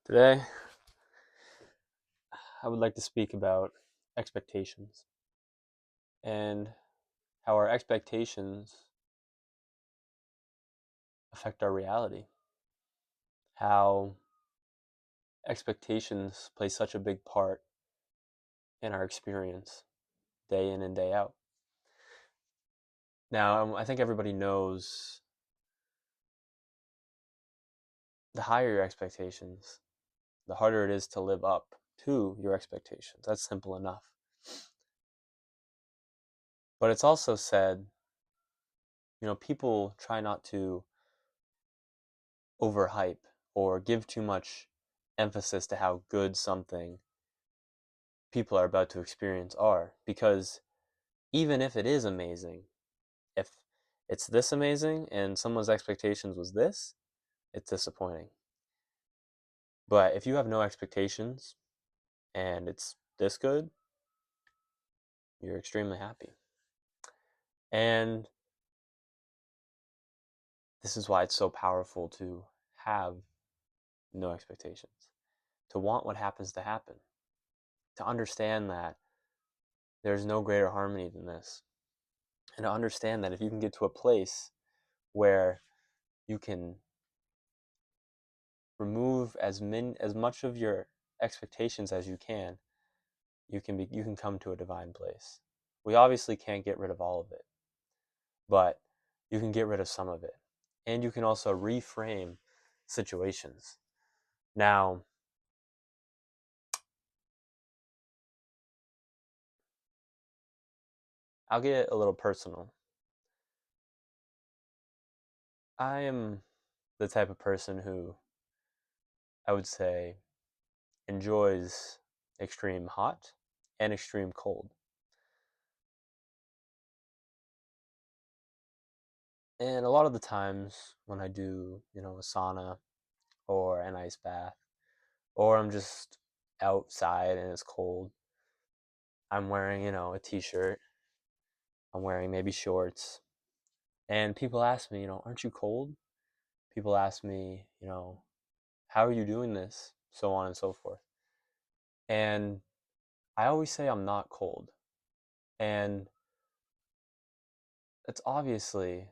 Today, I would like to speak about expectations and how our expectations affect our reality. How expectations play such a big part in our experience day in and day out. Now, I think everybody knows the higher your expectations, the harder it is to live up to your expectations. That's simple enough. But it's also said, people try not to overhype or give too much emphasis to how good something people are about to experience are, because even if it is amazing, if it's this amazing and someone's expectations was this, it's disappointing. But if you have no expectations and it's this good, you're extremely happy. And this is why it's so powerful to have no expectations, to want what happens to happen, to understand that there's no greater harmony than this, and to understand that if you can get to a place where you can remove as much of your expectations as you can, you can come to a divine place. We obviously can't get rid of all of it, but you can get rid of some of it. And you can also reframe situations. Now, I'll get a little personal. I am the type of person who, I would say, enjoys extreme hot and extreme cold. And a lot of the times when I do, a sauna or an ice bath, or I'm just outside and it's cold, I'm wearing, a t-shirt, I'm wearing maybe shorts, and people ask me, aren't you cold? People ask me, how are you doing this? So on and so forth. And I always say I'm not cold. And it's obviously,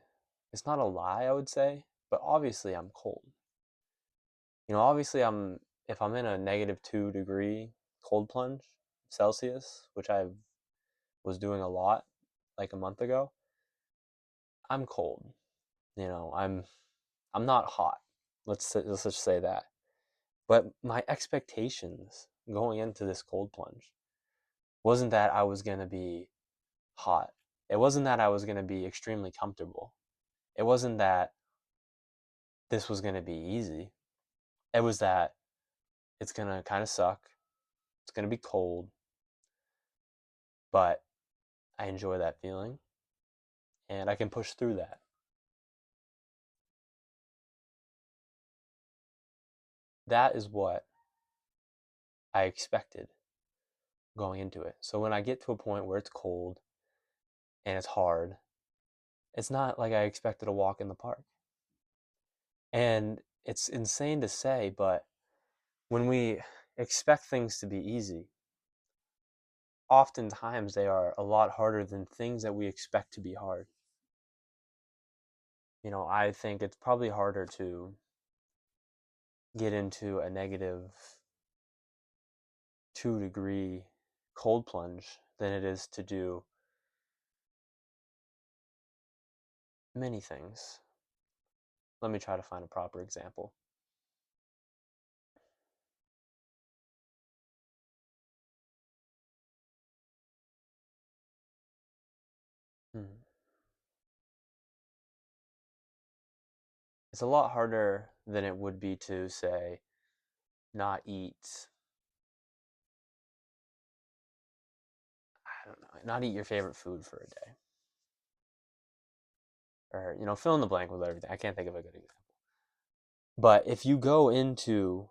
it's not a lie, I would say, but obviously I'm cold. Obviously if I'm in a -2 degree cold plunge Celsius, which I was doing a lot like a month ago, I'm cold. I'm not hot. Let's just say that. But my expectations going into this cold plunge wasn't that I was gonna be hot. It wasn't that I was gonna be extremely comfortable. It wasn't that this was gonna be easy. It was that it's gonna kind of suck. It's gonna be cold, but I enjoy that feeling and I can push through that. That is what I expected going into it. So when I get to a point where it's cold and it's hard, it's not like I expected to walk in the park. And it's insane to say, but when we expect things to be easy, oftentimes they are a lot harder than things that we expect to be hard. I think it's probably harder to get into a -2 degree cold plunge than it is to do many things. Let me try to find a proper example. Hmm. It's a lot harder than it would be to, say, not eat, I don't know, not eat your favorite food for a day. Or, fill in the blank with everything. I can't think of a good example. But if you go into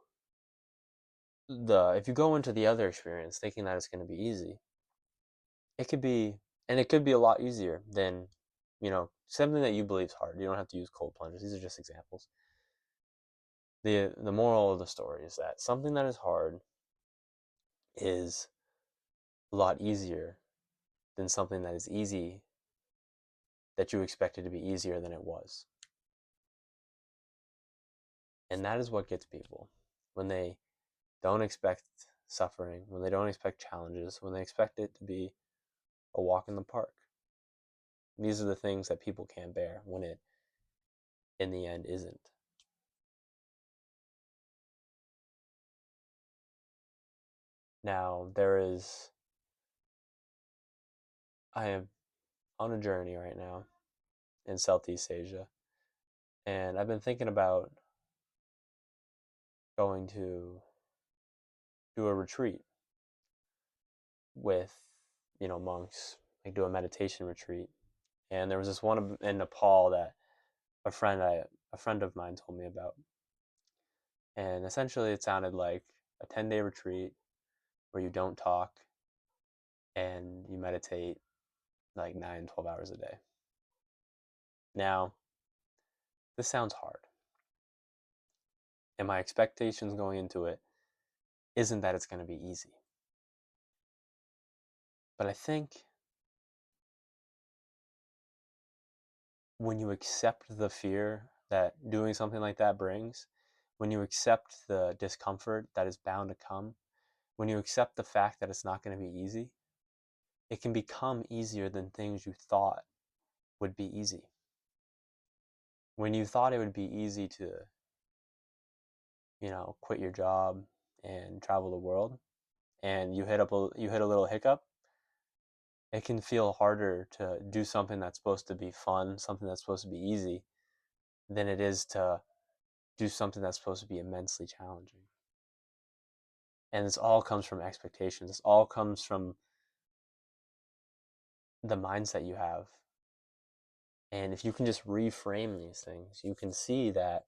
the other experience thinking that it's going to be easy, it could be, and it could be a lot easier than, something that you believe is hard. You don't have to use cold plunges. These are just examples. The moral of the story is that something that is hard is a lot easier than something that is easy that you expected to be easier than it was. And that is what gets people when they don't expect suffering, when they don't expect challenges, when they expect it to be a walk in the park. These are the things that people can't bear when it, in the end, isn't. Now, I am on a journey right now in Southeast Asia, and I've been thinking about going to do a retreat with, monks, like do a meditation retreat. And there was this one in Nepal that a friend of mine told me about. And essentially it sounded like a 10-day retreat where you don't talk and you meditate like 9, 12 hours a day. Now, this sounds hard. And my expectations going into it isn't that it's going to be easy. But I think when you accept the fear that doing something like that brings, when you accept the discomfort that is bound to come, when you accept the fact that it's not going to be easy, it can become easier than things you thought would be easy. When you thought it would be easy to, quit your job and travel the world, and you hit a little hiccup, it can feel harder to do something that's supposed to be fun, something that's supposed to be easy, than it is to do something that's supposed to be immensely challenging. And this all comes from expectations. This all comes from the mindset you have. And if you can just reframe these things, you can see that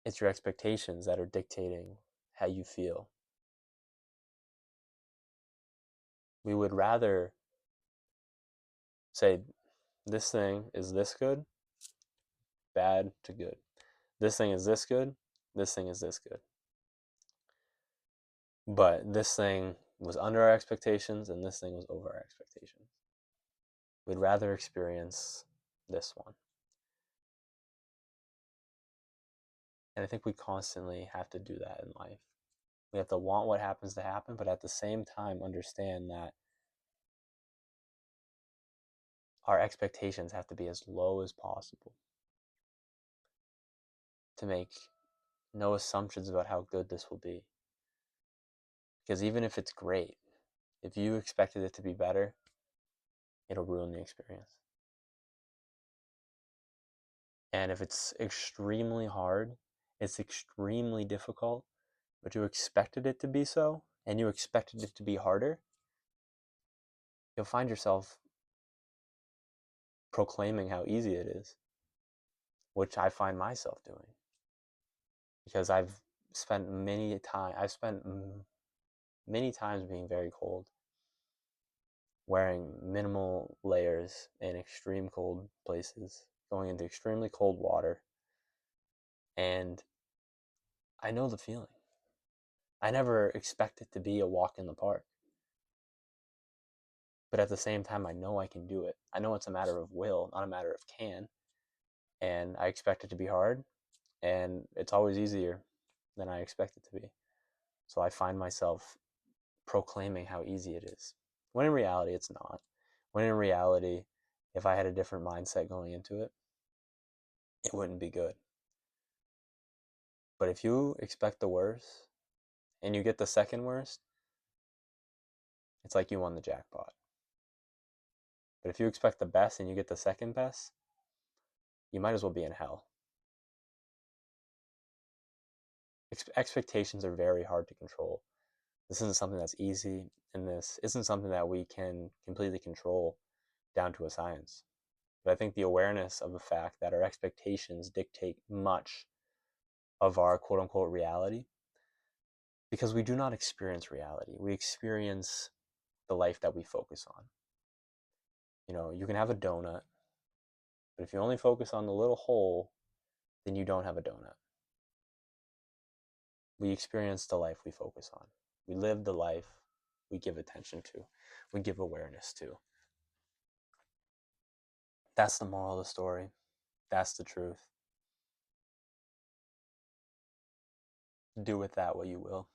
it's your expectations that are dictating how you feel. We would rather say, this thing is this good, bad to good. This thing is this good, this thing is this good. But this thing was under our expectations and this thing was over our expectations. We'd rather experience this one. And I think we constantly have to do that in life. We have to want what happens to happen, but at the same time understand that our expectations have to be as low as possible to make no assumptions about how good this will be. Because even if it's great, if you expected it to be better, it'll ruin the experience. And if it's extremely hard, it's extremely difficult, but you expected it to be so, and you expected it to be harder, you'll find yourself proclaiming how easy it is, which I find myself doing. Because I've spent many times being very cold, wearing minimal layers in extreme cold places, going into extremely cold water, and I know the feeling. I never expect it to be a walk in the park. But at the same time, I know I can do it. I know it's a matter of will, not a matter of can. And I expect it to be hard, and it's always easier than I expect it to be. So I find myself proclaiming how easy it is, when in reality, it's not. When in reality, if I had a different mindset going into it, it wouldn't be good. But if you expect the worst and you get the second worst, it's like you won the jackpot. But if you expect the best and you get the second best, you might as well be in hell. Expectations are very hard to control. This isn't something that's easy, and this isn't something that we can completely control down to a science. But I think the awareness of the fact that our expectations dictate much of our quote unquote reality, because we do not experience reality. We experience the life that we focus on. You can have a donut, but if you only focus on the little hole, then you don't have a donut. We experience the life we focus on. We live the life we give attention to, we give awareness to. That's the moral of the story. That's the truth. Do with that what you will.